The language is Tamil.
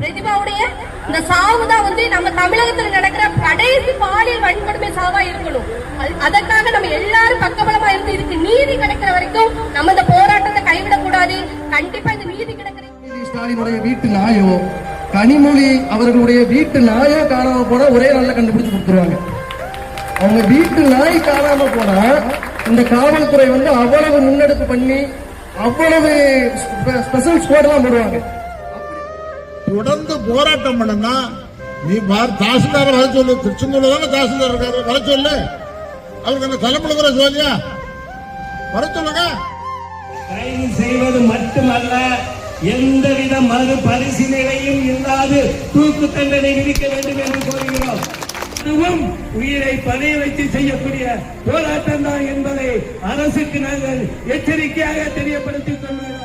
பிரதிபாவுடைய இந்த சாவு தான் நம்ம தமிழகத்தில் நடக்கிற கடைசி பாலியல் வன்கொடுமை சாவா இருக்கணும். அதற்காக நம்ம எல்லாரும் பக்கபலமா இருந்து இதுக்கு நீதி கிடைக்கிற வரைக்கும் நம்ம இந்த போராட்டத்தை கைவிடக் கூடாது. கண்டிப்பா இந்த நீதி கிடைக்கிற ஸ்டாலினுடைய வீட்டு நாயோ கனிமொழி அவர்களுடைய வீட்டு நாயோ காணாம போனா ஒரே நாள்ல கண்டுபிடிச்சு கொடுத்துருவாங்க. அவங்க வீட்டு நாய் காணாம போனா இந்த காவல்துறை அவ்வளவு முன்னெடுப்பு பண்ணி அவ்வளவு ஸ்பெஷல் ஸ்குவாட் எல்லாம் போடுவாங்க. தொடர்ந்து போராட்டம் பண்ணா நீ தாசில்தார் வர சொல்லு. திருச்செந்தூர்ல தானே தாசில்தார் இருக்காரு, வர சொல்லு. அவருக்கு அந்த தலைமுறை சொல்லியா வர சொல்லுங்க. கைது செய்வது மட்டுமல்ல, எந்தவித மறு பரிசீலனையும் இல்லாது தூக்கு தண்டனை விதிக்க வேண்டும் என்று கோருகிறோம். அதுவும் உயிரை பணைய வைத்து செய்யக்கூடிய போராட்டம் தான் என்பதை அரசுக்கு நாங்கள் எச்சரிக்கையாக தெரியப்படுத்திக் கொள்கிறோம்.